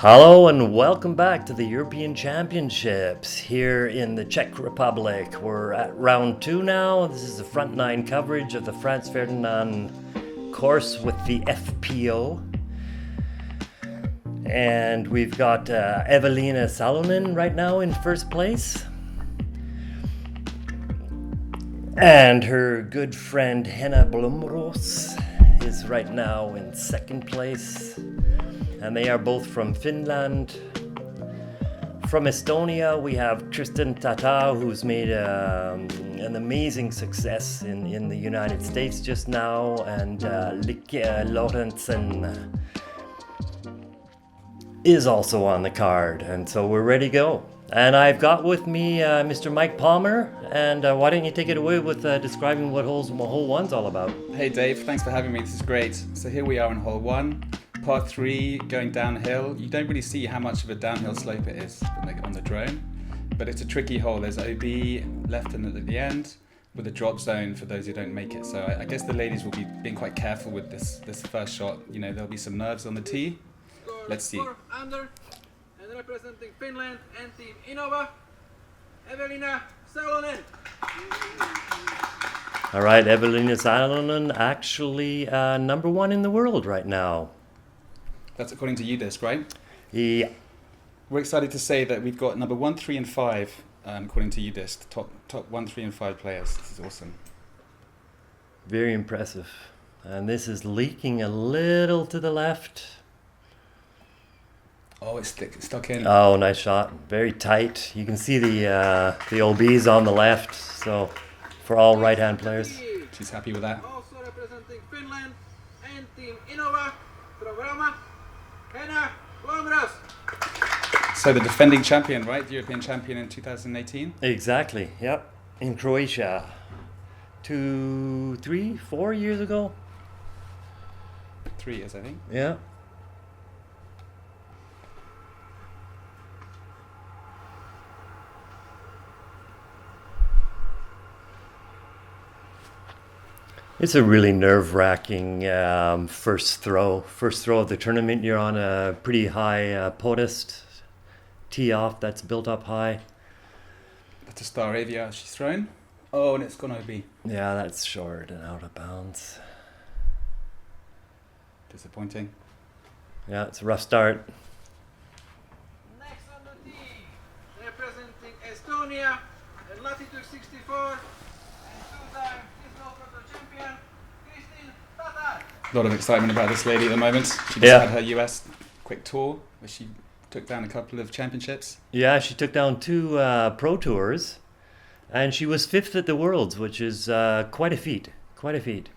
Hello and welcome back to the European Championships here in the Czech Republic. We're at round 2 now. This is the front 9 coverage of the Franz Ferdinand course with the FPO. And we've got Eveliina Salonen right now in first place. And her good friend Henna Blomroos is right now in second place. And they are both from Finland. From Estonia, we have Kristin Tattar, who's made an amazing success in the United States just now, and Lykke Lorentzen is also on the card, and so we're ready to go. And I've got with me Mr. Mike Palmer, and why don't you take it away with describing what hole 1's all about? Hey Dave, thanks for having me, this is great. So here we are in hole 1. Part 3, going downhill. You don't really see how much of a downhill slope it is on the drone, but it's a tricky hole. There's OB left and at the end with a drop zone for those who don't make it. So I guess the ladies will be being quite careful with this first shot. You know, there'll be some nerves on the tee. Let's see. Under, and representing Finland and Team Innova, Eveliina Salonen. All right, Eveliina Salonen actually number 1 in the world right now. That's according to UDisc, right? Yeah. We're excited to say that we've got number 1, 3, and 5, according to UDisc, top 1, 3, and 5 players. This is awesome. Very impressive. And this is leaking a little to the left. Oh, it's stuck in. Oh, nice shot. Very tight. You can see the OBs on the left. So for all right-hand players. She's happy with that. Also representing Finland and Team Innova from Roma, Henna Blomroos. So the defending champion, right? The European champion in 2018? Exactly, yep. In Croatia. 2, 3, 4 years ago? 3 years, I think. Yeah. It's a really nerve-wracking first throw. First throw of the tournament, you're on a pretty high podest. Tee off, that's built up high. That's a Star Avia she's thrown. Oh, and it's gone OB. Yeah, that's short and out of bounds. Disappointing. Yeah, it's a rough start. Next on the team, representing Estonia and latitude 64 and 2-time champion, Kristin Tattar. A lot of excitement about this lady at the moment. She just had her US quick tour where she took down a couple of championships. Yeah, she took down 2 pro tours, and she was 5th at the Worlds, which is quite a feat. Quite a feat.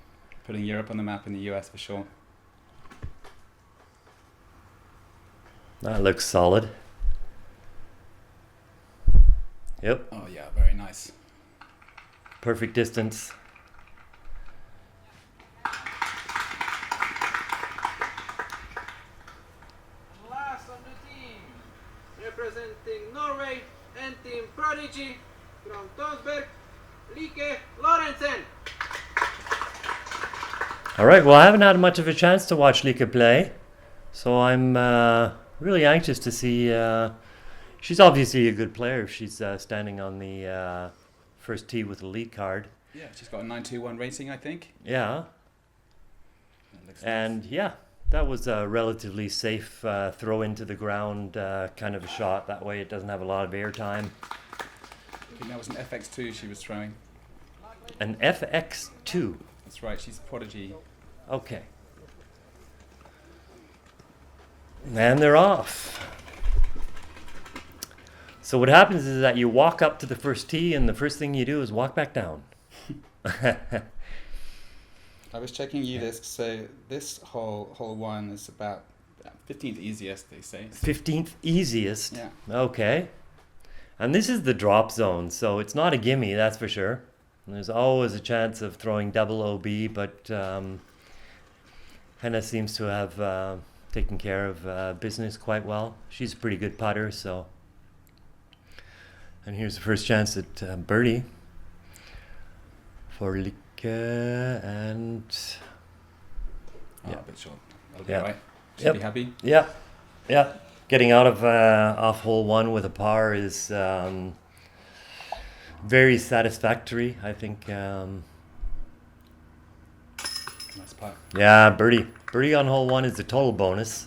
Putting Europe on the map in the US for sure. That looks solid. Yep. Oh yeah, very nice. Perfect distance. Last on the team, representing Norway and Team Prodigy from Tonsberg, Lykke Lorentzen. All right, well, I haven't had much of a chance to watch Lykke play, so I'm really anxious to see. She's obviously a good player if she's standing on the first tee with a lead card. Yeah, she's got a 921 rating, I think. Yeah. And nice. Yeah, that was a relatively safe throw into the ground kind of a shot. That way it doesn't have a lot of air time. I think that was an FX2 she was throwing. An FX2. That's right, she's Prodigy. Okay. And they're off. So what happens is that you walk up to the first tee, and the first thing you do is walk back down. I was checking UDisc, so this hole 1 is about 15th easiest, they say. 15th easiest? Yeah. Okay. And this is the drop zone, so it's not a gimme, that's for sure. And there's always a chance of throwing double OB, but Henna seems to have taken care of business quite well. She's a pretty good putter, so. And here's the first chance at birdie for Lykke, and Yeah, a bit short. That'll be Yeah. right. Should Yep. be happy. Yeah, yeah. Getting out of off hole 1 with a par is very satisfactory. I think. Nice putt. Yeah, birdie. Birdie on hole 1 is the total bonus.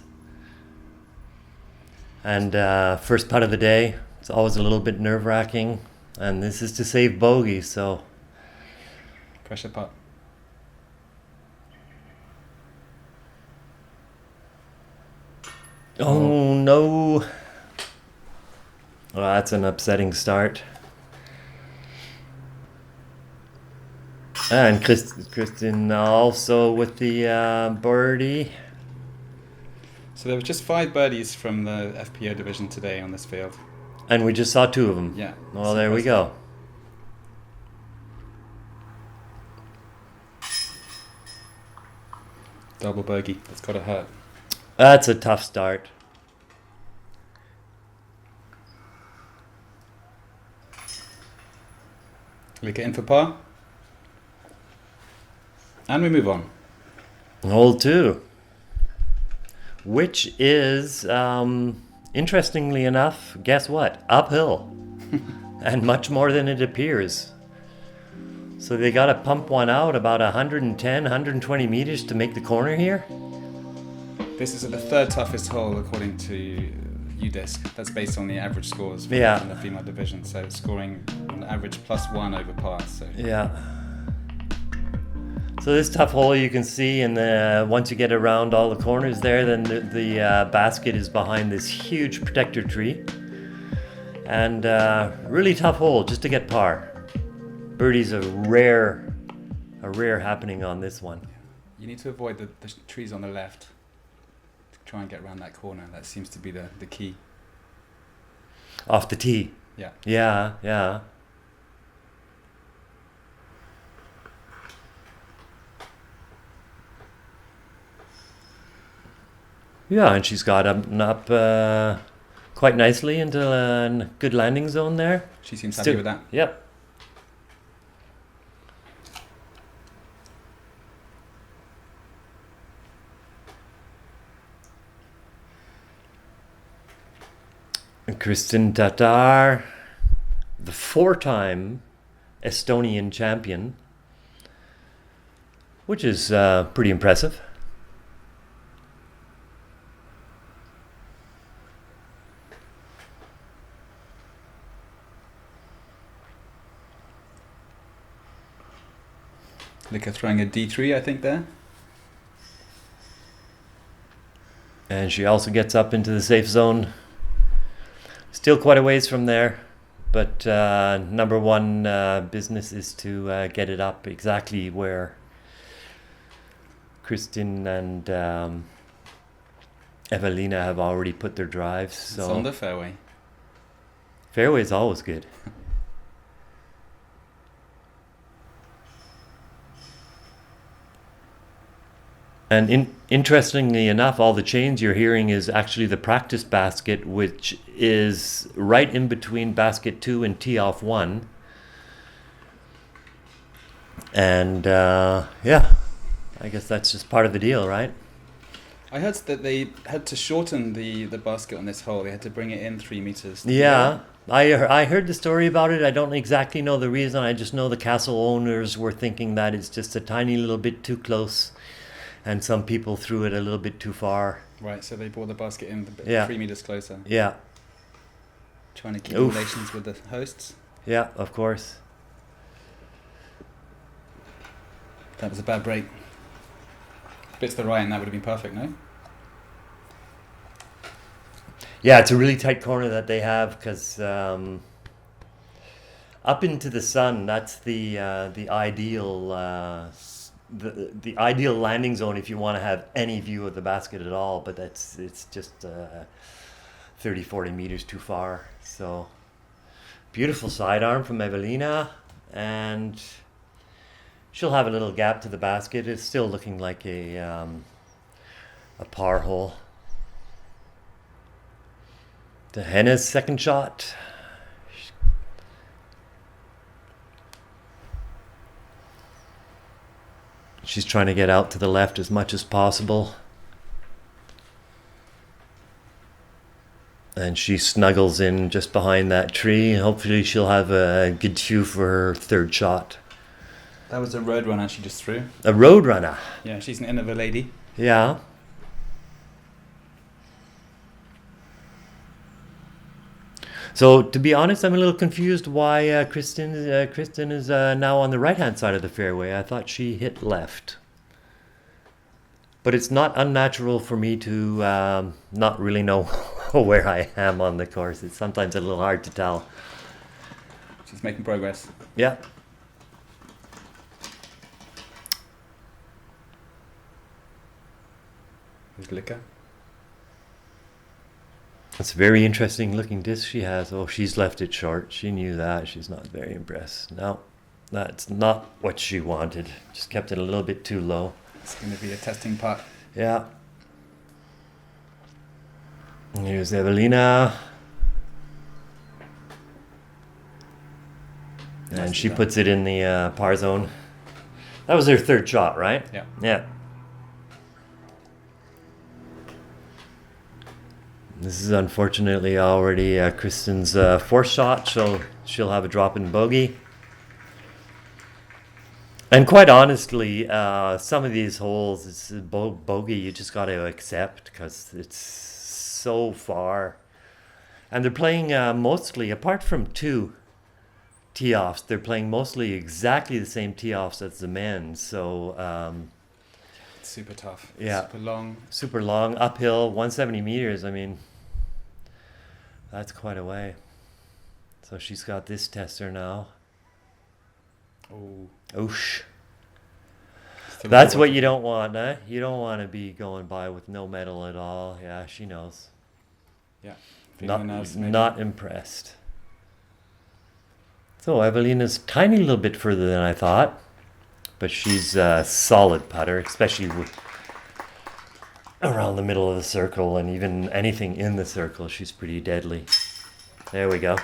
And first putt of the day. It's always a little bit nerve-wracking. And this is to save bogey, so. Pressure putt. Oh no. Well, that's an upsetting start. And Kristin also with the birdie. So there were just 5 birdies from the FPO division today on this field. And we just saw 2 of them. Yeah. Well, there we go. Double bogey. That's got to hurt. That's a tough start. Lykke in for par. And we move on. Hole 2. Which is, interestingly enough, guess what? Uphill. And much more than it appears. So they got to pump one out about 110, 120 meters to make the corner here. This is the 3rd toughest hole according to UDisc. That's based on the average scores from the female division. So it's scoring on average +1 over par. So yeah. So this tough hole you can see, and once you get around all the corners there, then the basket is behind this huge protector tree. And really tough hole just to get par. Birdie's a rare happening on this one. you need to avoid the trees on the left. Try and get around that corner. That seems to be the key. Off the tee. Yeah. Yeah, yeah. Yeah, and she's got up quite nicely into a good landing zone there. She seems happy with that. Yep. And Kristin Tattar, the 4-time Estonian champion, which is pretty impressive. Lykke throwing a D3, I think, there. And she also gets up into the safe zone. Still quite a ways from there, but number one business is to get it up exactly where Kristin and Eveliina have already put their drives. So It's on the fairway. Fairway is always good. And interestingly enough, all the chains you're hearing is actually the practice basket, which is right in between basket 2 and tee off 1. And yeah, I guess that's just part of the deal, right? I heard that they had to shorten the basket on this hole. They had to bring it in 3 meters. Yeah, I heard the story about it. I don't exactly know the reason. I just know the castle owners were thinking that it's just a tiny little bit too close. And some people threw it a little bit too far. Right, so they brought the basket in 3 meters closer. Yeah. Trying to keep relations with the hosts. Yeah, of course. That was a bad break. Bit to the right and that would have been perfect, no? Yeah, it's a really tight corner that they have because up into the sun, that's the ideal the ideal landing zone if you want to have any view of the basket at all, but it's just 30-40 meters too far. So beautiful sidearm from Eveliina, and she'll have a little gap to the basket. It's still looking like a par hole. To Henna's second shot. She's trying to get out to the left as much as possible. And she snuggles in just behind that tree. Hopefully she'll have a good cue for her third shot. That was a road runner she just threw. A road runner. Yeah, she's an Innova lady. Yeah. So to be honest, I'm a little confused why Kristin is now on the right-hand side of the fairway. I thought she hit left. But it's not unnatural for me to not really know where I am on the course. It's sometimes a little hard to tell. She's making progress. Yeah. Who's Lykke? It's a very interesting looking disc she has. Oh, she's left it short. She knew that. She's not very impressed. No, that's not what she wanted. Just kept it a little bit too low. It's going to be a testing putt. Yeah. Here's Eveliina. And she puts it in the par zone. That was her third shot, right? Yeah. Yeah. This is unfortunately already Kristin's fourth shot, so she'll have a drop in bogey. And quite honestly, some of these holes, it's a bogey you just got to accept because it's so far. And they're playing mostly, apart from two tee-offs, they're playing mostly exactly the same tee-offs as the men. So It's super tough. Yeah. Super long. Super long, uphill, 170 meters. I mean, that's quite a way. So she's got this tester now. Oh. Oosh. Still That's a what you don't want, eh? You don't want to be going by with no medal at all. Yeah, she knows. Yeah. Not impressed. So Eveliina's tiny little bit further than I thought, but she's a solid putter, especially with around the middle of the circle and even anything in the circle. She's pretty deadly. There we go.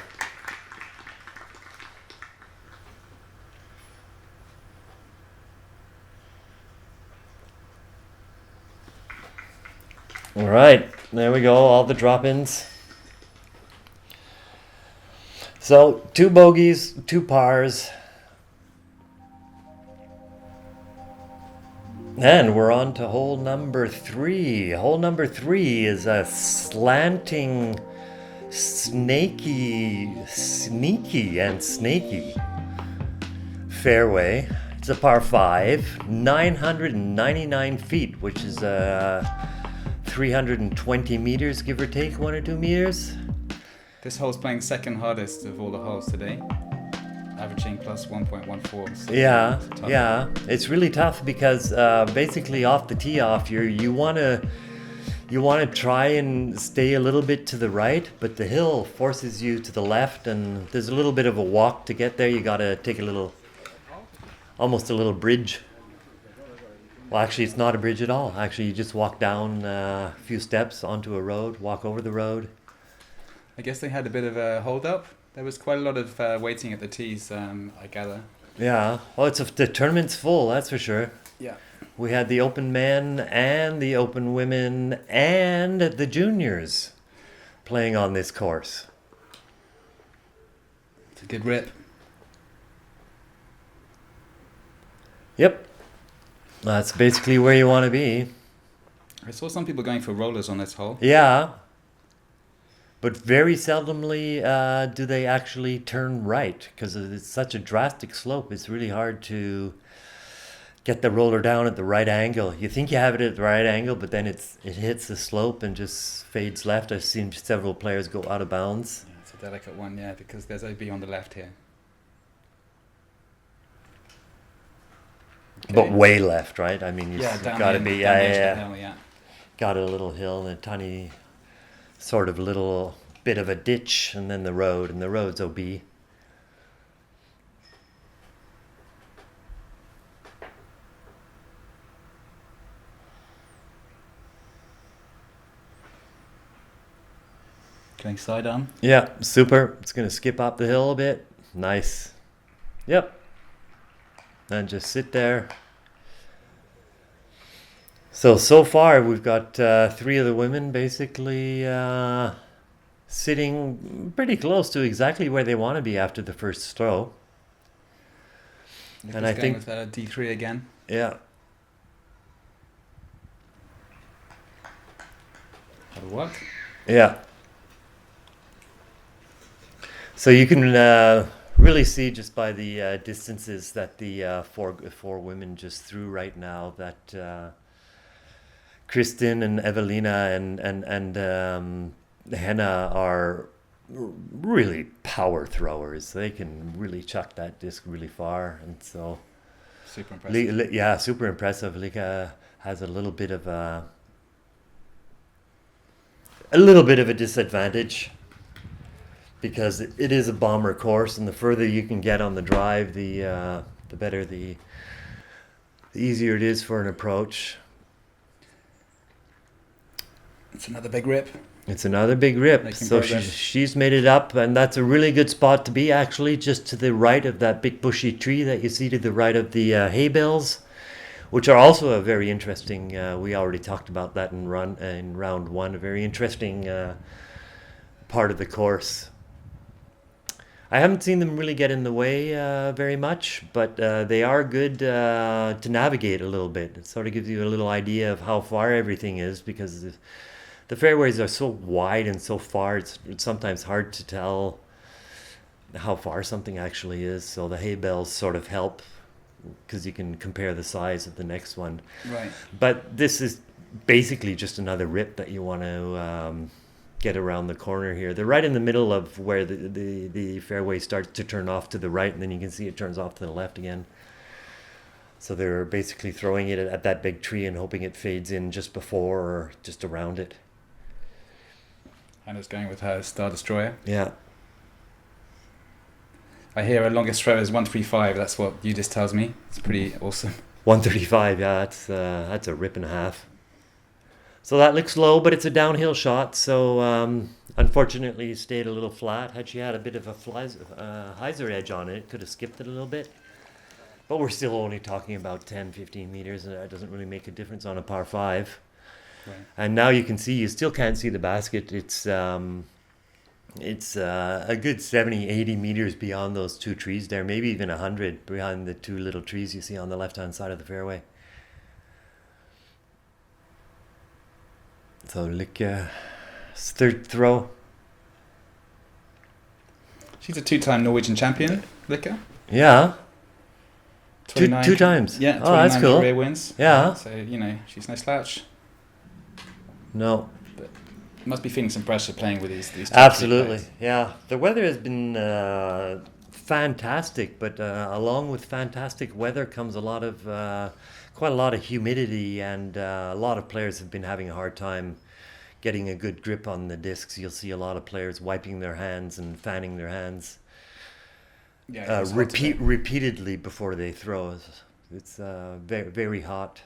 All right, there we go, all the drop-ins. So 2 bogeys, 2 pars. And we're on to hole number 3. Hole number 3 is a slanting, sneaky fairway. It's a par 5, 999 feet, which is 320 meters, give or take 1 or 2 meters. This hole's playing second hardest of all the holes today, averaging plus 1.14. So Yeah, it's tough. yeah, it's really tough because basically off the tee off, you want to try and stay a little bit to the right, but the hill forces you to the left, and there's a little bit of a walk to get there. You got to take almost a little bridge. Well, actually, it's not a bridge at all. Actually, you just walk down a few steps onto a road, walk over the road. I guess they had a bit of a hold up. There was quite a lot of waiting at the tees, I gather. Yeah, well, the tournament's full, that's for sure. Yeah. We had the open men and the open women and the juniors playing on this course. It's a good rip. Yep. That's basically where you want to be. I saw some people going for rollers on this hole. Yeah. But very seldomly do they actually turn right because it's such a drastic slope. It's really hard to get the roller down at the right angle. You think you have it at the right angle, but then it hits the slope and just fades left. I've seen several players go out of bounds. Yeah, it's a delicate one, yeah, because there's OB on the left here. Okay. But way left, right? I mean, you've down got to the be, down the edge of the yeah. hill, yeah. Got a little hill and a tiny sort of little bit of a ditch and then the road, and the road's OB. Going side on. Yeah, super. It's going to skip up the hill a bit. Nice. Yep. And just sit there. So far we've got 3 of the women basically sitting pretty close to exactly where they want to be after the first throw. Lykke's And I going think, with D3 again. yeah, That'll work. yeah. So you can really see just by the distances that the four women just threw right now that Kristin and Eveliina and Henna are really power throwers. They can really chuck that disc really far, and so Super impressive. yeah, super impressive. Lykke has a little bit of a disadvantage because it is a bomber course, and the further you can get on the drive, the better, the easier it is for an approach. It's another big rip. It's another big rip. Making So progress. she's made it up, and that's a really good spot to be, actually, just to the right of that big bushy tree that you see to the right of the hay bales, which are also a very interesting. We already talked about that in round one. A very interesting part of the course. I haven't seen them really get in the way very much, but they are good to navigate a little bit. It sort of gives you a little idea of how far everything is, because the fairways are so wide and so far, it's sometimes hard to tell how far something actually is. So the hay bales sort of help, because you can compare the size of the next one. Right. But this is basically just another rip that you want to get around the corner here. They're right in the middle of where the fairway starts to turn off to the right, and then you can see it turns off to the left again. So they're basically throwing it at that big tree and hoping it fades in just before or just around it. Hannah's going with her Star Destroyer. Yeah. I hear her longest throw is 135. That's what you just tells me. It's pretty awesome. 135, yeah, that's a rip and a half. So that looks low, but it's a downhill shot. So unfortunately, it stayed a little flat. Had she had a bit of a hyzer edge on it, could have skipped it a little bit. But we're still only talking about 10, 15 meters, and that doesn't really make a difference on a par 5. Right. And now you can see, you still can't see the basket. It's a good 70, 80 meters beyond those two trees there, maybe even 100 behind the two little trees you see on the left-hand side of the fairway. So Lykke's third throw. She's a 2-time Norwegian champion, Lykke. Yeah. 29 Two times. Yeah, 29 Oh, that's cool. career wins. Yeah. So, she's no slouch. No. But must be feeling some pressure playing with these top Absolutely. players. Yeah. The weather has been fantastic, but along with fantastic weather comes quite a lot of humidity, and a lot of players have been having a hard time getting a good grip on the discs. You'll see a lot of players wiping their hands and fanning their hands Yeah, it's hot today. repeatedly before they throw. It's very, very hot,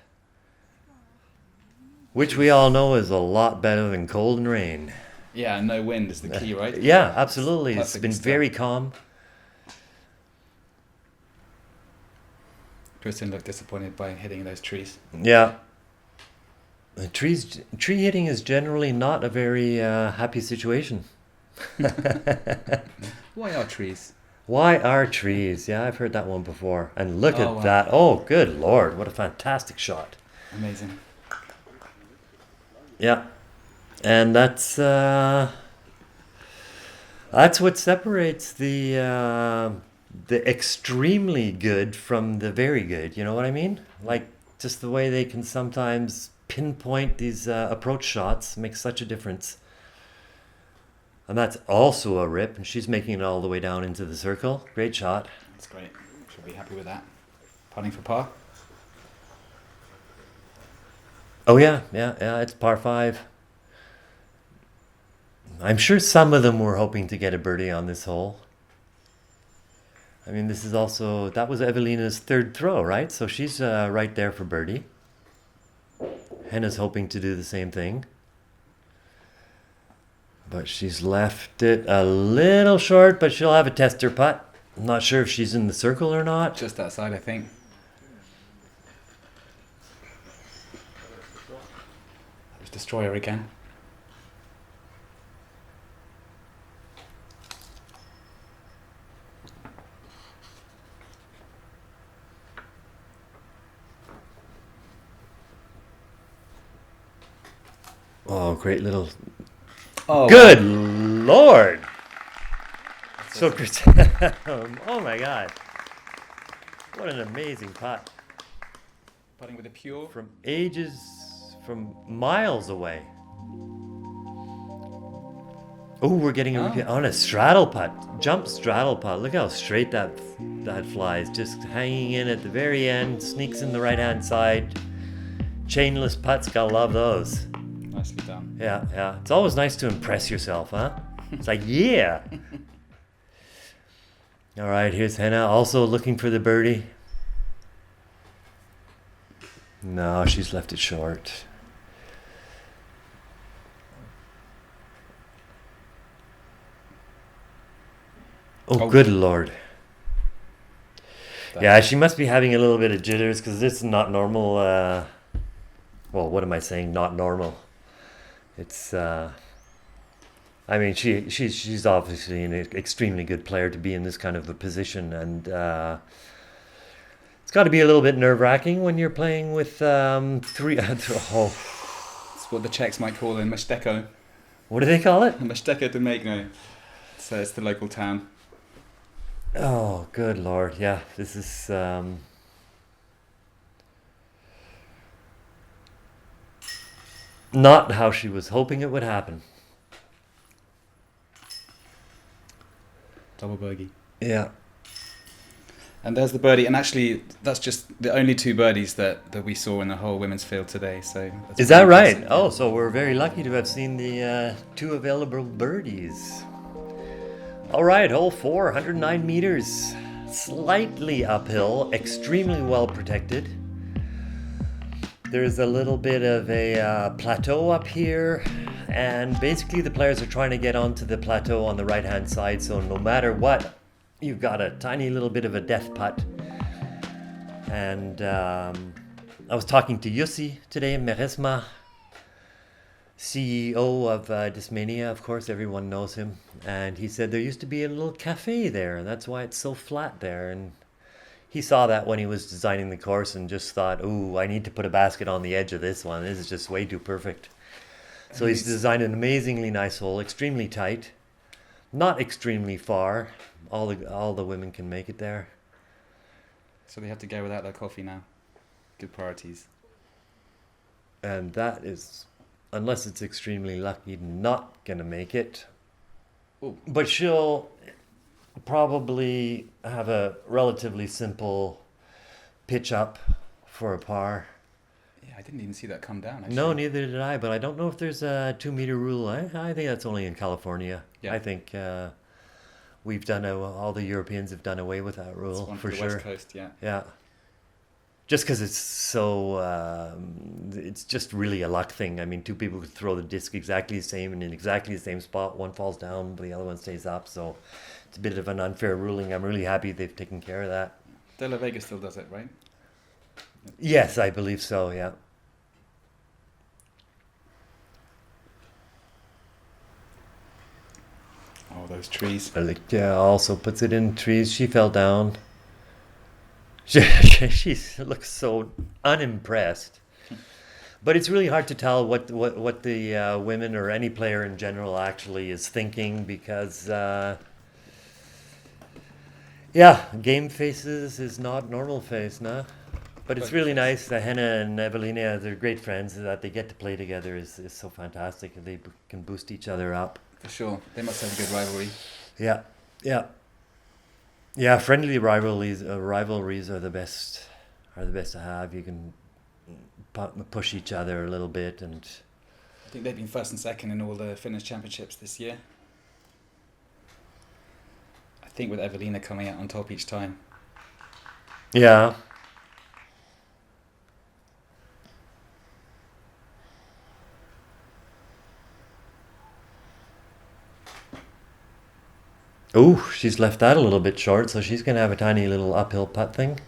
which we all know is a lot better than cold and rain. Yeah, no wind is the key, right? Yeah, absolutely. It's Perfect been stuff. very calm. Kristin looked disappointed by hitting those trees. Yeah. Tree hitting is generally not a very happy situation. Why are trees? Why are trees? Yeah, I've heard that one before. And look Oh, at wow. that. Oh, good Lord. What a fantastic shot. Amazing. Yeah. And that's what separates the extremely good from the very good. You know what I mean? Like, just the way they can sometimes pinpoint these approach shots makes such a difference. And that's also a rip, and she's making it all the way down into the circle. Great shot. That's great. Should be happy with that. Putting for par. Oh yeah, it's par 5. I'm sure some of them were hoping to get a birdie on this hole. I mean, that was Eveliina's third throw, right? So she's right there for birdie. Henna's hoping to do the same thing. But she's left it a little short, but she'll have a tester putt. I'm not sure if she's in the circle or not. Just outside, I think. There's Destroyer again. Oh, great little. Oh, Good Lord! So, oh my God. What an amazing putt. Putting with a pure. From miles away. Oh, we're getting on a straddle putt. Jump straddle putt. Look how straight that flies. Just hanging in at the very end. Sneaks in the right-hand side. Chainless putts. Gotta love those. Nicely done. Yeah. It's always nice to impress yourself, huh? It's like, yeah. All right, here's Henna. Also looking for the birdie. No, she's left it short. Oh, good Lord. Yeah, she must be having a little bit of jitters because this is not normal. Well, what am I saying? Not normal. It's. I mean, she's obviously an extremely good player to be in this kind of a position, and it's got to be a little bit nerve-wracking when you're playing with three. Oh. It's what the Czechs might call in Mesteko. What do they call it? Mesteko de Magno. So it's the local town. Oh, good Lord. Yeah, this is... not how she was hoping it would happen. Double bogey. Yeah. And there's the birdie. And actually, that's just the only 2 birdies that we saw in the whole women's field today. So that's is that right? impressive. Oh, so we're very lucky to have seen the 2 available birdies. All right, hole 4, 109 meters. Slightly uphill, extremely well protected. There's a little bit of a plateau up here, and basically the players are trying to get onto the plateau on the right-hand side, so no matter what, you've got a tiny little bit of a death putt. And I was talking to Jussi today, Meresma, CEO of Discmania, of course, everyone knows him, and he said there used to be a little cafe there, and that's why it's so flat there. And he saw that when he was designing the course and just thought, ooh, I need to put a basket on the edge of this one. This is just way too perfect. So he's designed an amazingly nice hole, extremely tight, not extremely far. All the women can make it there. So they have to go without their coffee now. Good priorities. And that is, unless it's extremely lucky, not going to make it. Ooh. But she'll probably have a relatively simple pitch up for a par. Yeah, I didn't even see that come down, actually. No, neither did I, but I don't know if there's a 2-meter rule. I think that's only in California. Yeah. I think we've done all the Europeans have done away with that rule, It's one for the sure. West Coast, yeah. Yeah. Just because it's so, it's just really a luck thing. I mean, 2 people could throw the disc exactly the same and in exactly the same spot. One falls down, but the other one stays up. So it's a bit of an unfair ruling. I'm really happy they've taken care of that. De La Vega still does it, right? Yes, I believe so, yeah. Oh, those trees. Lykke also puts it in trees. She fell down. She looks so unimpressed. But it's really hard to tell what the women or any player in general actually is thinking because, game faces is not normal face, no? But it's really nice that Henna and Eveliina, they're great friends, that they get to play together is so fantastic. And they can boost each other up. For sure. They must have a good rivalry. Yeah, friendly rivalries are the best to have. You can push each other a little bit, and I think they've been first and second in all the Finnish championships this year. I think with Eveliina coming out on top each time. yeah. Oh, she's left that a little bit short, so she's going to have a tiny little uphill putt thing.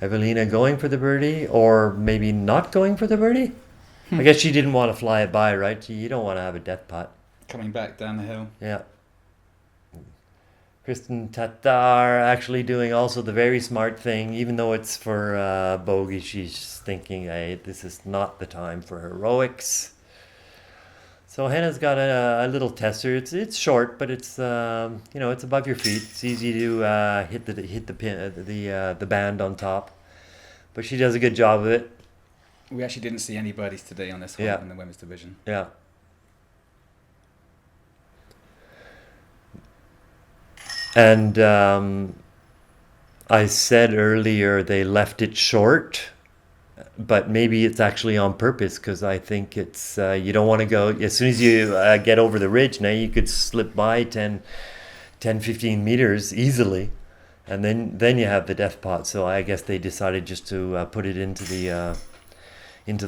Eveliina going for the birdie, or maybe not going for the birdie? I guess she didn't want to fly it by, right? You don't want to have a death putt. Coming back down the hill. Yeah. Kristin Tattar actually doing also the very smart thing, even though it's for bogey, she's thinking, hey, this is not the time for heroics. So Henna's got a little tester. It's short, but it's it's above your feet. It's easy to hit the pin the band on top. But she does a good job of it. We actually didn't see any birdies today on this hole in the women's division. Yeah. And I said earlier they left it short, but maybe it's actually on purpose because I think it's you don't want to go as soon as you get over the ridge. Now you could slip by 10, 15 meters easily, and then you have the death pot. So I guess they decided just to put it into the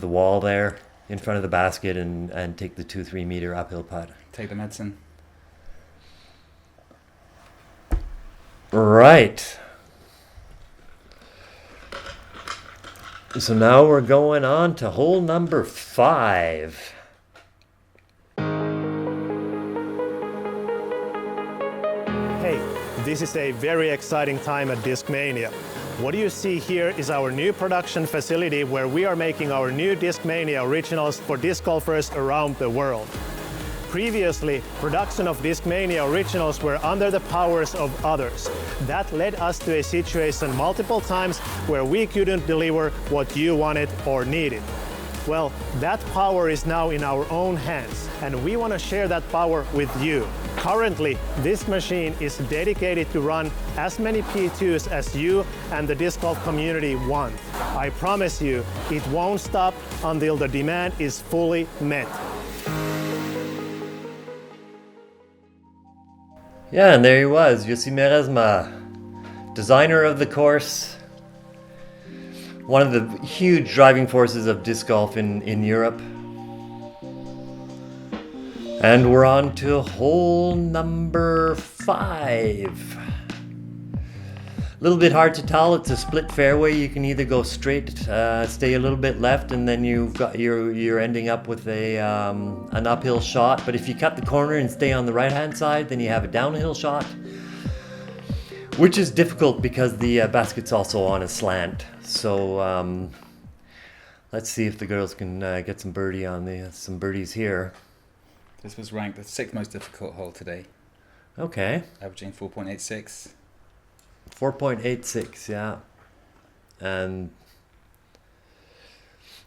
wall there in front of the basket and take the 2-3 meter uphill putt. Take the medicine. Right. So now we're going on to hole number 5. Hey, this is a very exciting time at Discmania. What you see here is our new production facility where we are making our new Discmania originals for disc golfers around the world. Previously, production of Discmania originals were under the powers of others. That led us to a situation multiple times where we couldn't deliver what you wanted or needed. Well, that power is now in our own hands, and we want to share that power with you. Currently, this machine is dedicated to run as many P2s as you and the disc golf community want. I promise you, it won't stop until the demand is fully met. Yeah, and there he was, Jussi Meresmaa, designer of the course, one of the huge driving forces of disc golf in Europe. And we're on to hole number 5. A little bit hard to tell. It's a split fairway. You can either go straight, stay a little bit left, and then you're ending up with an uphill shot. But if you cut the corner and stay on the right-hand side, then you have a downhill shot, which is difficult because the basket's also on a slant. So let's see if the girls can get some birdies here. This was ranked the 6th most difficult hole today. Okay. Averaging 4.86. 4.86, yeah. And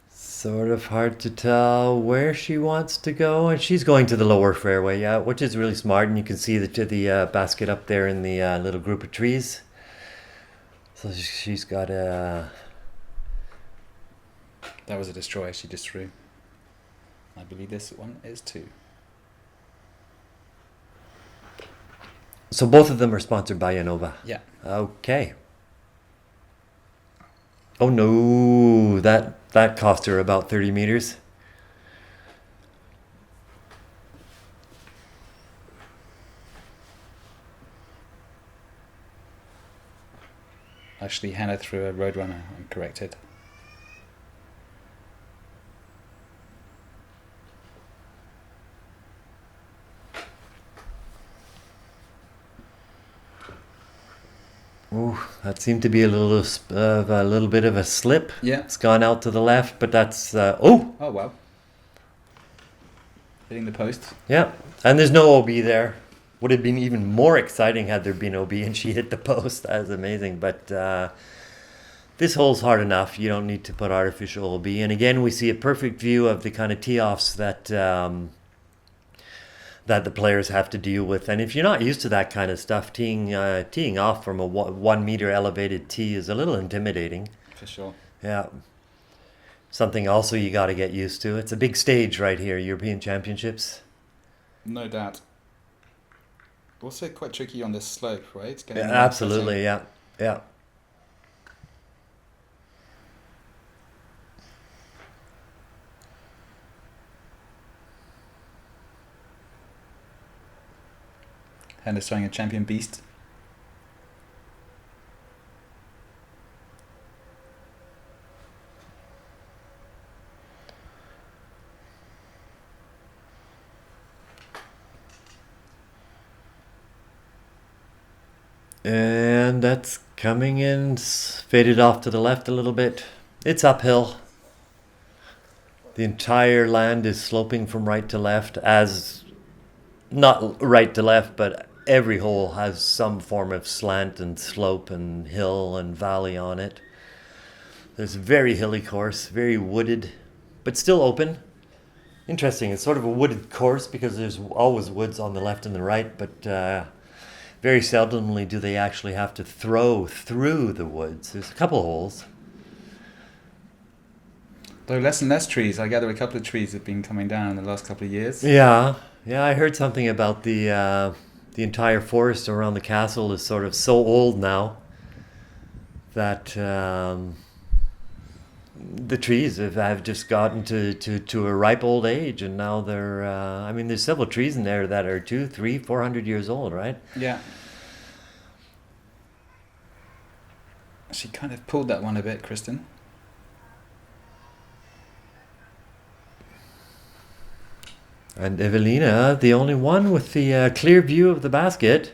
sort of hard to tell where she wants to go. And she's going to the lower fairway, yeah, which is really smart. And you can see the basket up there in the little group of trees. So she's got a... That was a destroyer she just threw. I believe this one is 2. So both of them are sponsored by Innova? Yeah. Okay. Oh no, that cost her about 30 meters. Actually, Henna threw a Roadrunner and corrected. Ooh, that seemed to be a little bit of a slip. Yeah. It's gone out to the left, but that's Oh wow. Hitting the post. Yeah, and there's no OB there. Would have been even more exciting had there been OB and she hit the post. That was amazing. But this hole's hard enough. You don't need to put artificial OB. And again, we see a perfect view of the kind of tee-offs that the players have to deal with. And if you're not used to that kind of stuff, teeing off from a 1 meter elevated tee is a little intimidating. For sure. Yeah. Something also you got to get used to. It's a big stage right here, European Championships. No doubt. Also quite tricky on this slope, right? Yeah, absolutely, yeah. Yeah. Henna's showing a champion beast. And that's coming in, faded off to the left a little bit. It's uphill. The entire land is sloping from right to left, as not right to left, but every hole has some form of slant and slope and hill and valley on it. There's a very hilly course, very wooded, but still open. Interesting, it's sort of a wooded course because there's always woods on the left and the right, but very seldomly do they actually have to throw through the woods. There's a couple holes. Though less and less trees. I gather a couple of trees have been coming down in the last couple of years. Yeah, I heard something about the entire forest around the castle is sort of so old now that the trees have just gotten to a ripe old age, and now they're I mean, there's several trees in there that are 200, 300, 400 years old, right? Yeah. She kind of pulled that one a bit, Kristin. And Eveliina, the only one with the clear view of the basket,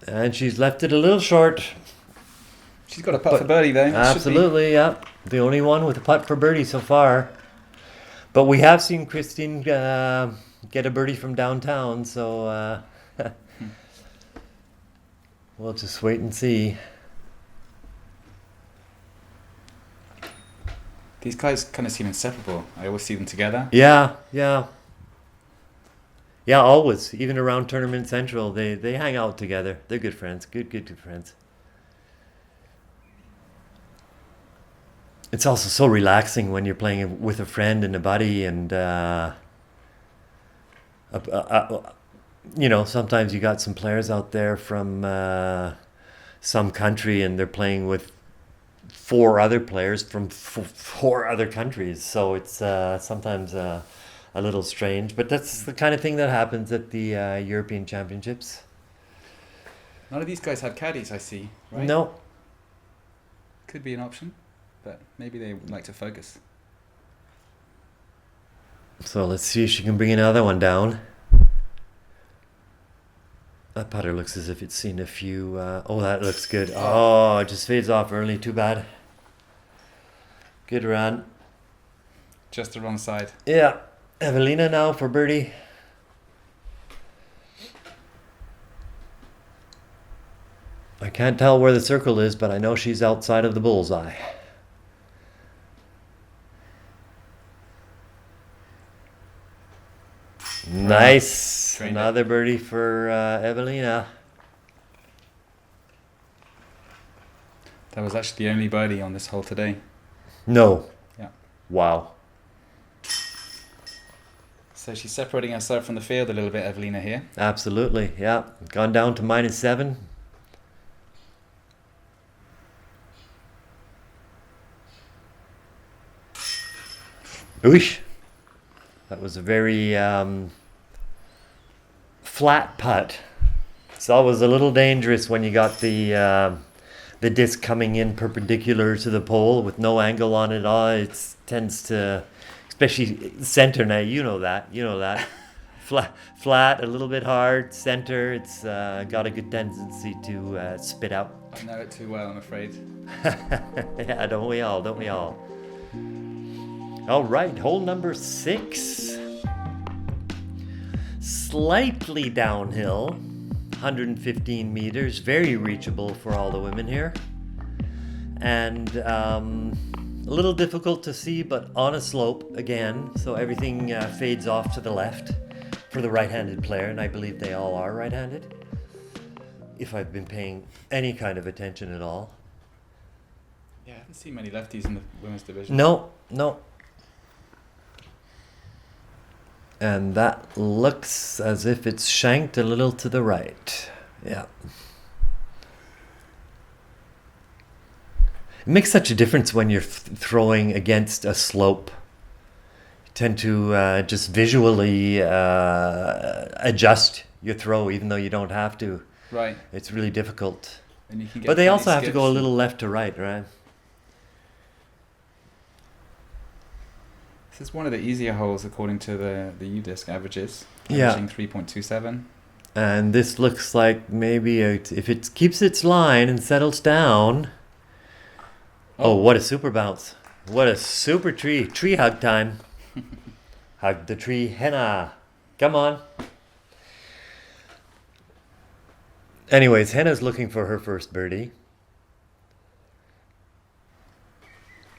and she's left it a little short. She's got a putt for birdie though. Absolutely, yeah. The only one with a putt for birdie so far. But we have seen Kristin get a birdie from downtown, so we'll just wait and see. These guys kind of seem inseparable. I always see them together. Yeah, always. Even around Tournament Central, they hang out together. They're good friends. Good friends. It's also so relaxing when you're playing with a friend and a buddy, and you know, sometimes you got some players out there from some country, and they're playing with 4 other players from 4 other countries. So it's sometimes a little strange, but that's the kind of thing that happens at the European Championships. None of these guys have caddies, I see. Right? No. Could be an option, but maybe they would like to focus. So let's see if she can bring another one down. That putter looks as if it's seen a few... oh, that looks good. Oh, it just fades off early. Too bad. Good run. Just the wrong side. Yeah. Eveliina now for birdie. I can't tell where the circle is, but I know she's outside of the bullseye. Nice. Another birdie for Eveliina. That was actually the only birdie on this hole today. No. Yeah. Wow. So she's separating herself from the field a little bit, Eveliina, here. Absolutely, yeah. Gone down to -7. Oosh. That was a very flat putt. It's always a little dangerous when you got the disc coming in perpendicular to the pole with no angle on it. It tends to, especially center now. You know that. Flat, a little bit hard. Center. It's got a good tendency to spit out. I know it too well, I'm afraid. Yeah, don't we all? All right, hole number 6. Slightly downhill, 115 meters, very reachable for all the women here. And a little difficult to see, but on a slope again, so everything fades off to the left for the right-handed player, and I believe they all are right-handed, if I've been paying any kind of attention at all. Yeah, I haven't seen many lefties in the women's division. No. And that looks as if it's shanked a little to the right. Yeah. It makes such a difference when you're throwing against a slope. You tend to just visually adjust your throw, even though you don't have to. Right. It's really difficult. And you can get But they also funny have to go a little left to right, right? This is one of the easier holes according to the U-disc averages. Yeah. Averaging 3.27. And this looks like maybe if it keeps its line and settles down. Oh, what a super bounce. What a super tree. Tree hug time. Hug the tree, Henna. Come on. Anyways, Henna's looking for her first birdie.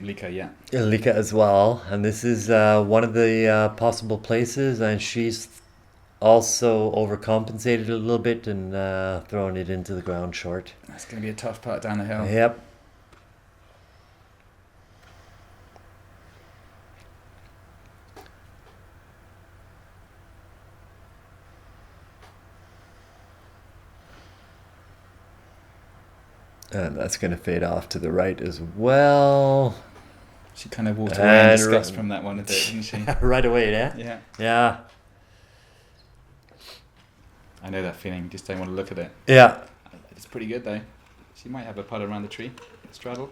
Lykke, yeah. Lykke as well. And this is one of the possible places. And she's also overcompensated a little bit and thrown it into the ground short. That's going to be a tough putt down the hill. Yep. And that's going to fade off to the right as well. She kind of walked away in disgust from that one a bit, didn't she? Right away, yeah? Yeah. Yeah. I know that feeling. You just don't want to look at it. Yeah. It's pretty good, though. She might have a putt around the tree. Straddle.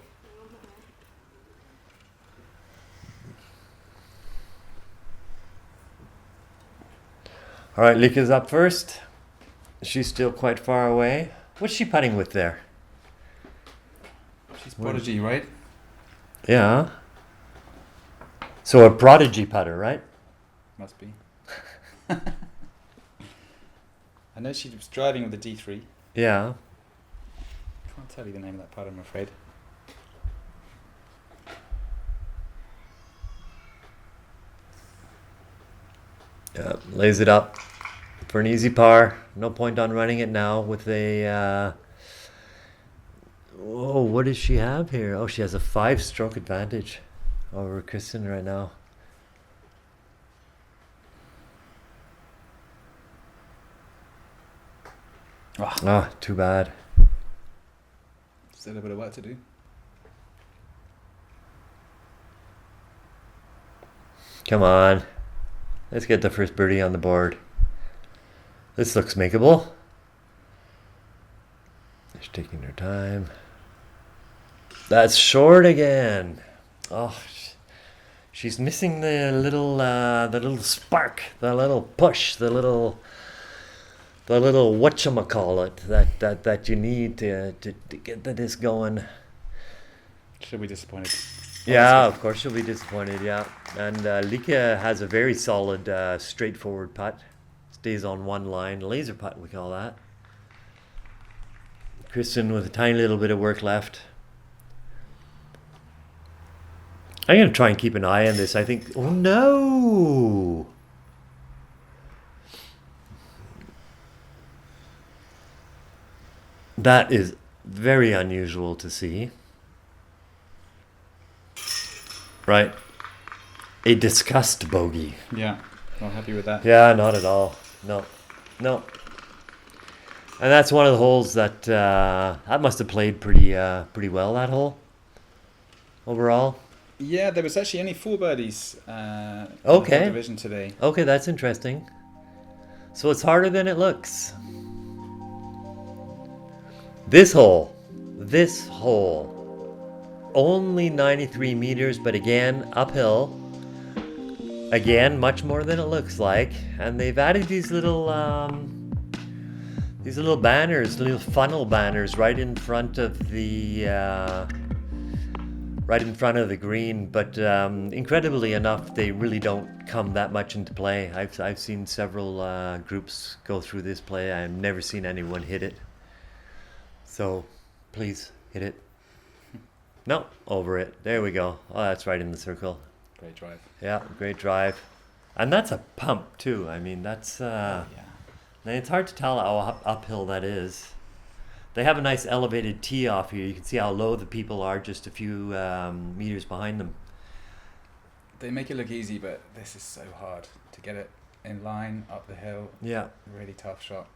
All right, Lykke's up first. She's still quite far away. What's she putting with there? She's prodigy, right? Yeah. So a prodigy putter, right? Must be. I know she was driving with the D3. Yeah. Can't tell you the name of that putt, I'm afraid. Yeah, lays it up for an easy par. No point on running it now with a... oh, what does she have here? Oh, she has a 5-stroke advantage over Kristin right now. Ah, too bad. Still a bit of work to do. Come on. Let's get the first birdie on the board. This looks makeable. She's taking her time. That's short again. Oh, she's missing the little spark, the little push, the little whatchamacallit that you need to get the disc going. She'll be disappointed. Yeah, of course she'll be disappointed, yeah. And Lykke has a very solid, straightforward putt. Stays on one line. Laser putt, we call that. Kristin with a tiny little bit of work left. I'm going to try and keep an eye on this. I think... Oh, no! That is very unusual to see. Right. A disgust bogey. Yeah, not happy with that. Yeah, not at all. No. No. And that's one of the holes that that must have played pretty well, that hole. Overall. Yeah, there was actually only 4 birdies in the Okay. whole division today. Okay, that's interesting. So it's harder than it looks. This hole, only 93 meters, but again, uphill. Again, much more than it looks like. And they've added these little banners, little funnel banners right in front of the green. But incredibly enough, they really don't come that much into play. I've seen several groups go through this play. I've never seen anyone hit it. So, please, hit it. No, over it. There we go. Oh, that's right in the circle. Great drive. Yeah, great drive. And that's a pump, too. I mean, that's... Yeah. It's hard to tell how uphill that is. They have a nice elevated tee off here. You can see how low the people are just a few meters behind them. They make it look easy, but this is so hard to get it in line, up the hill. Yeah. Really tough shot.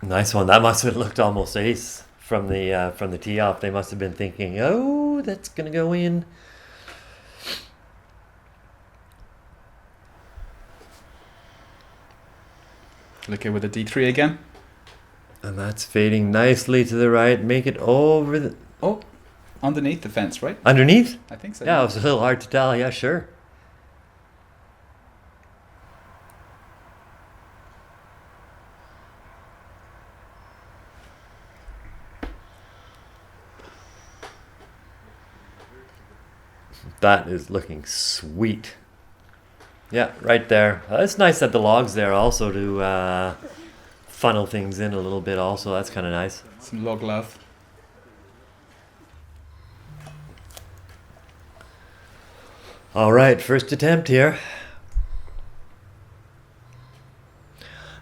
Nice one. That must have looked almost ace from the tee off. They must have been thinking, "Oh, that's gonna go in." Lykke with a D3 again. And that's fading nicely to the right. Make it over the... Oh, underneath the fence, right? Underneath? I think so. Yeah, it was a little hard to tell. Yeah, sure. That is looking sweet. Yeah, right there. It's nice that the log's there also to funnel things in a little bit also. That's kind of nice. Some log love. All right, first attempt here.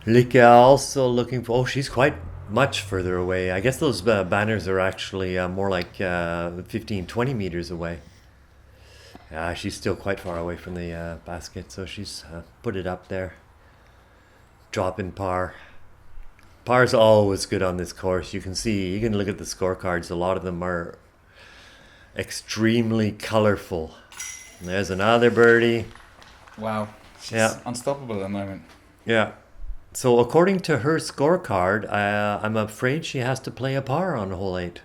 Lykke also looking for... Oh, she's quite much further away. I guess those banners are actually more like 15, 20 meters away. She's still quite far away from the basket, so she's put it up there. Drop in par. Par's always good on this course. You can see, you can look at the scorecards. A lot of them are extremely colorful. And there's another birdie. Wow. She's unstoppable at the moment. Yeah. So according to her scorecard, I'm afraid she has to play a par on hole 8.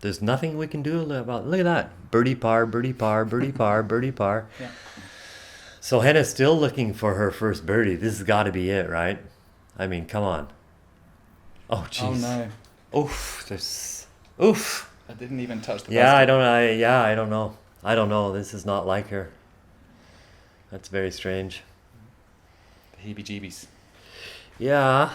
There's nothing we can do about. Look at that, birdie par, birdie par, birdie par, birdie par. Yeah. So Henna's still looking for her first birdie. This has got to be it, right? I mean, come on. Oh jeez. Oh no. Oof. There's. Oof. I didn't even touch the Yeah, basket. I don't. I don't know. I don't know. This is not like her. That's very strange. The heebie-jeebies. Yeah.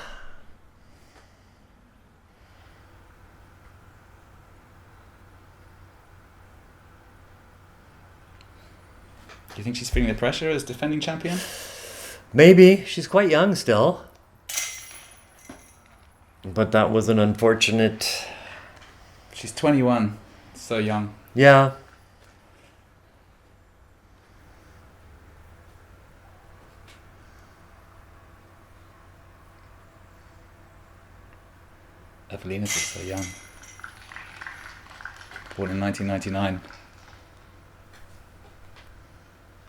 Do you think she's feeling the pressure as defending champion? Maybe. She's quite young still. But that was an unfortunate... She's 21, so young. Yeah. Eveliina's just so young. Born in 1999.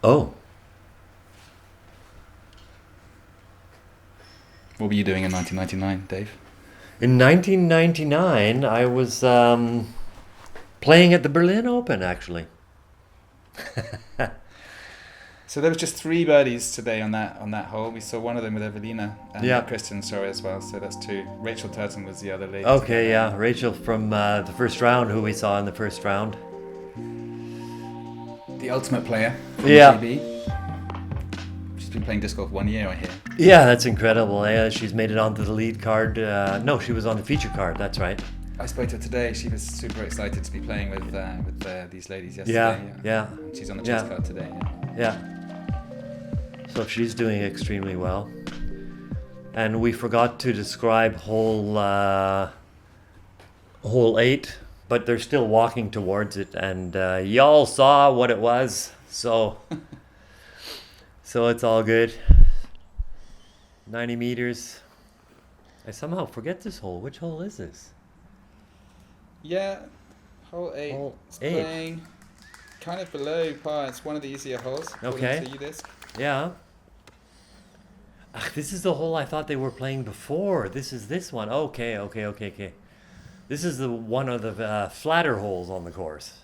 Oh. What were you doing in 1999, Dave? In 1999, I was playing at the Berlin Open, actually. So there was just 3 birdies today on that hole. We saw one of them with Eveliina and Kristin, as well. So that's 2. Rachel Turton was the other lady. Okay, yeah. Rachel from the first round, who we saw in the first round. The ultimate player from Yeah. GB. She's been playing disc golf 1 year, I hear. Yeah, that's incredible. She's made it onto the lead card. No, she was on the feature card. That's right. I spoke to her today. She was super excited to be playing with these ladies yesterday. Yeah. And she's on the chess card today. Yeah. So she's doing extremely well. And we forgot to describe hole 8, but they're still walking towards it, and y'all saw what it was. So it's all good. 90 meters. I somehow forget this hole. Which hole is this? Yeah, hole 8. Hole It's 8. playing kind of below par. It's one of the easier holes. Okay. To U-disc. Yeah. This is the hole I thought they were playing before. This is this one. Okay. This is the one of the flatter holes on the course.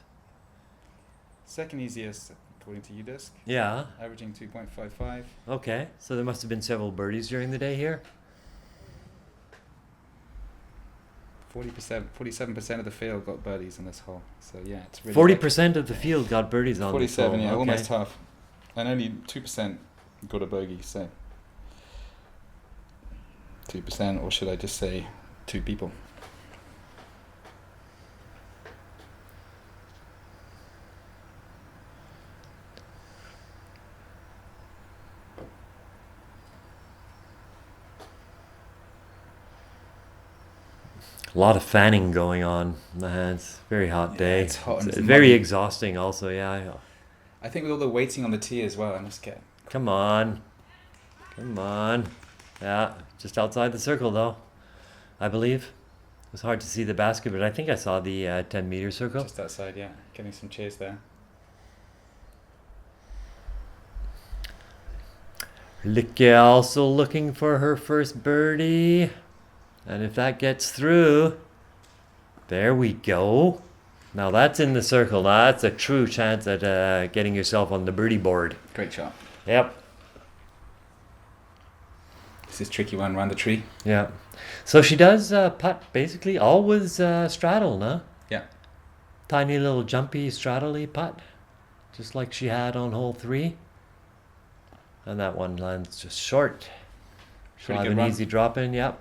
Second easiest according to U-disc. Yeah. Averaging 2.55. Okay. So there must have been several birdies during the day here. 47% of the field got birdies on this hole. So yeah, it's really 40% of the field got birdies on this hole. 47, yeah, Okay. almost half. And only 2% got a bogey, so 2%, or should I just say 2 people? A lot of fanning going on. It's a very hot day. It's hot and It's it's very muddy. exhausting also, yeah. I think with all the waiting on the tee as well, I must get... Come on. Yeah, just outside the circle though, I believe. It was hard to see the basket, but I think I saw the 10-meter circle. Just outside, yeah. Getting some cheers there. Lykke also looking for her first birdie. And if that gets through, there we go. Now that's in the circle. Now that's a true chance at getting yourself on the birdie board. Great shot. Yep. This is tricky one around the tree. Yeah. So she does putt basically always straddle, no? Yeah. Tiny little jumpy straddly putt. just like she had on hole 3. And that one lands just short. She'll have an easy drop in, yep.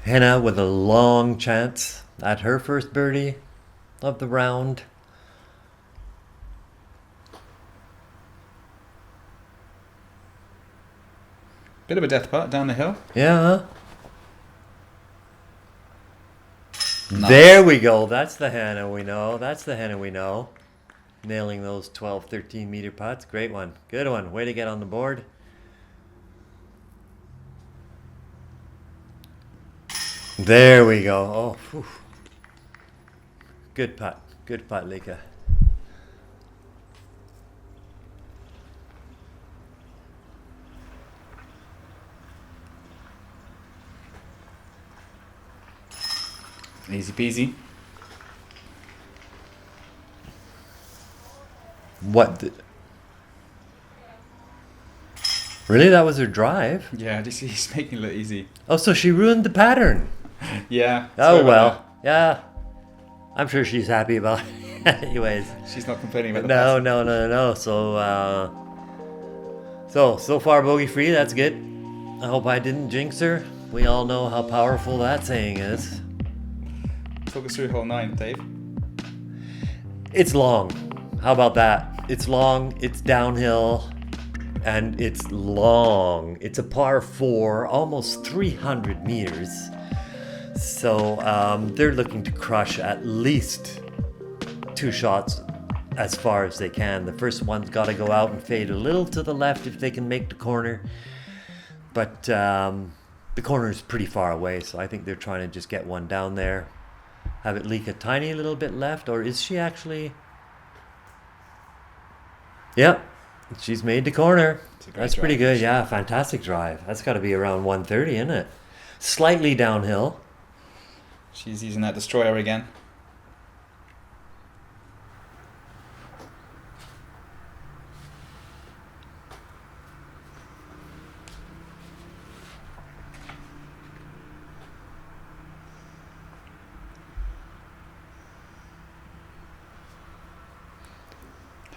Henna with a long chance at her first birdie of the round. Bit of a death putt down the hill. Yeah. Nice. There we go. That's the Henna we know. That's the Henna we know. Nailing those 12, 13 meter putts. Great one. Good one. Way to get on the board. There we go. Oh, whew. Good putt. Good putt, Lykke. Easy peasy. What? Really? That was her drive? Yeah, just he's making it look easy. Oh, so she ruined the pattern. Yeah. Oh, well. Yeah. I'm sure she's happy about it. Anyways. She's not complaining about the No. So far bogey free. That's good. I hope I didn't jinx her. We all know how powerful that saying is. Talk us through hole 9, Dave. It's long. How about that? It's long, it's downhill, and it's long. It's a par 4, almost 300 meters. So they're looking to crush at least 2 shots as far as they can. The first one's got to go out and fade a little to the left if they can make the corner. But the corner is pretty far away, so I think they're trying to just get one down there. Have it leak a tiny little bit left, or is she actually... Yep, she's made the corner. That's pretty good. Yeah, fantastic drive. That's got to be around 130, isn't it? Slightly downhill. She's using that destroyer again.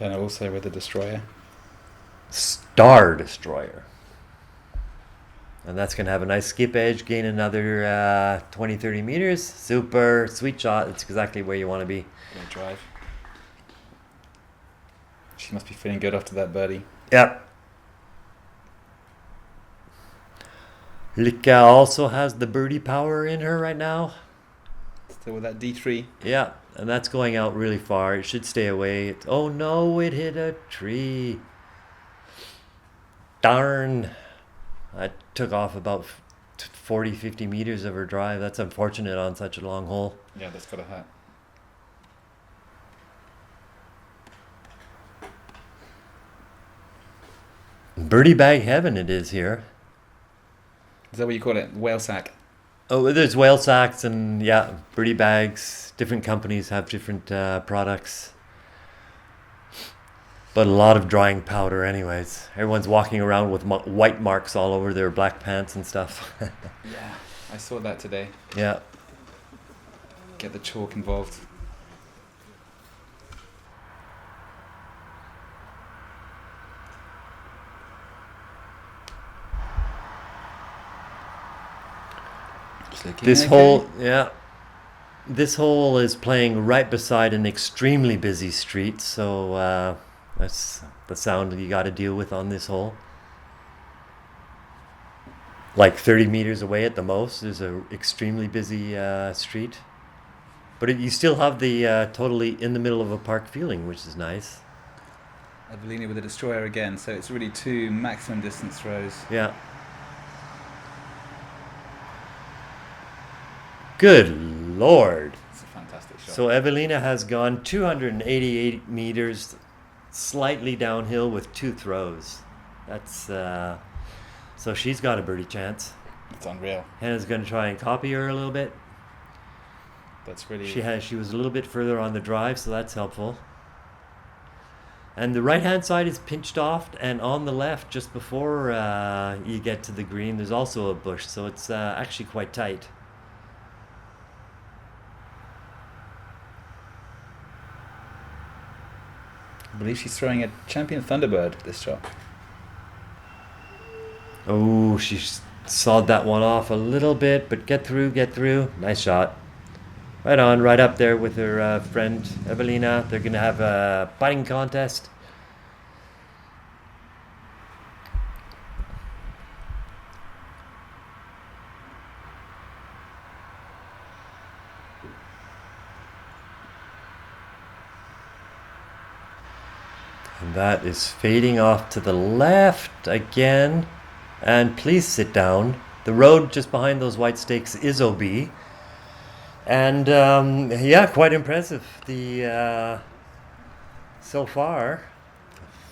And also with the destroyer. Star Destroyer. And that's going to have a nice skip edge, gain another 20, 30 meters. Super, sweet shot. It's exactly where you want to be. Great drive. She must be feeling good after that birdie. Yep. Lykke also has the birdie power in her right now. Still with that D3. Yeah, and that's going out really far. It should stay away. Oh no, it hit a tree. Darn. I took off about 40, 50 meters of her drive. That's unfortunate on such a long hole. Yeah, that's got to hurt. Birdie bag heaven it is here. Is that what you call it? Whale sack? Oh, there's whale sacks and yeah, birdie bags. Different companies have different products. But a lot of drying powder anyways. Everyone's walking around with white marks all over their black pants and stuff. Yeah, I saw that today. Yeah. Get the chalk involved. This hole, yeah. This hole is playing right beside an extremely busy street, so that's the sound you got to deal with on this hole. Like 30 meters away at the most is a extremely busy street. But you still have the totally in the middle of a park feeling, which is nice. Eveliina with the destroyer again, so it's really 2 maximum distance throws. Yeah. Good Lord. It's a fantastic shot. So Eveliina has gone 288 meters, slightly downhill with 2 throws. That's so she's got a birdie chance. It's unreal. Henna's going to try and copy her a little bit. That's really... She was a little bit further on the drive, so that's helpful. And the right-hand side is pinched off, and on the left, just before you get to the green, there's also a bush, so it's actually quite tight. believe she's throwing a champion Thunderbird this shot. Oh, she sawed that one off a little bit, but get through. Nice shot. Right on, right up there with her friend Eveliina. They're going to have a putting contest. And that is fading off to the left again. And please sit down. The road just behind those white stakes is OB. And yeah, quite impressive. So far,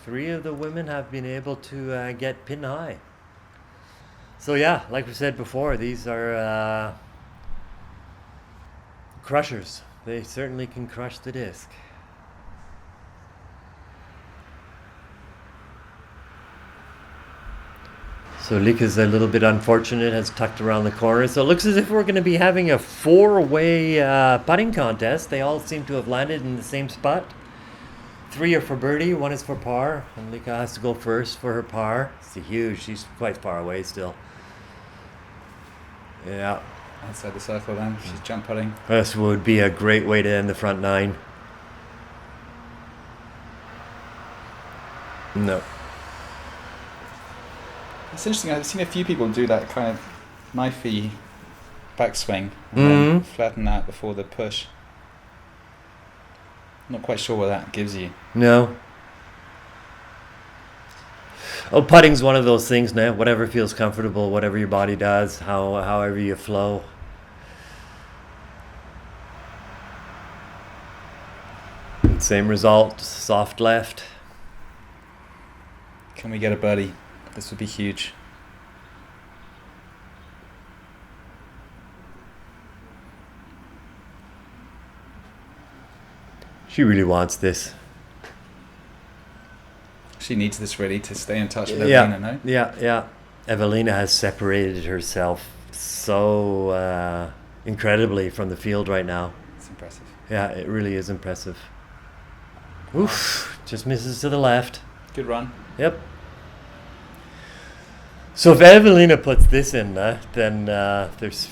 3 of the women have been able to get pin high. So yeah, like we said before, these are crushers. They certainly can crush the disc. So Lykke is a little bit unfortunate, has tucked around the corner. So it looks as if we're going to be having a 4-way putting contest. They all seem to have landed in the same spot. 3 are for birdie, 1 is for par. And Lykke has to go first for her par. It's huge. She's quite far away still. Yeah. Outside the circle then. She's jump putting. This would be a great way to end the front 9. No. It's interesting, I've seen a few people do that kind of knifey backswing and then flatten out before the push. Not quite sure what that gives you. No. Oh, putting's one of those things now. Whatever feels comfortable, whatever your body does, however you flow. Same result, soft left. Can we get a birdie? This would be huge. She really wants this. She needs this really to stay in touch with Eveliina, no? Yeah. Eveliina has separated herself so incredibly from the field right now. It's impressive. Yeah, it really is impressive. Oof, just misses to the left. Good run. Yep. So if Eveliina puts this in, then there's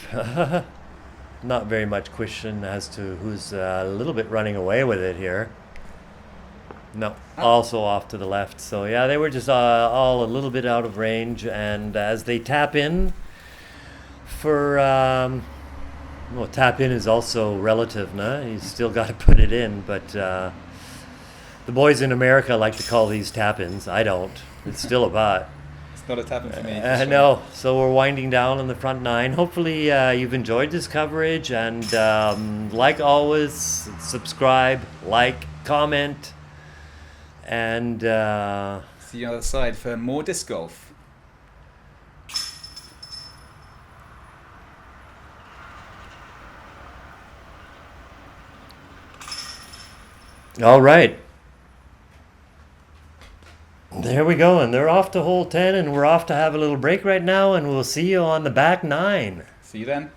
not very much question as to who's a little bit running away with it here. No, also off to the left. So yeah, they were just all a little bit out of range. And as they tap in for, well, tap in is also relative, nah? You still got to put it in. But the boys in America like to call these tap-ins. I don't. It's still a putt. Not a tap-in for me. No, so we're winding down on the front 9. Hopefully you've enjoyed this coverage, and like always, subscribe, like, comment, and see you on the other side for more disc golf. All right. There we go, and they're off to hole 10, and we're off to have a little break right now, and we'll see you on the back 9. See you then.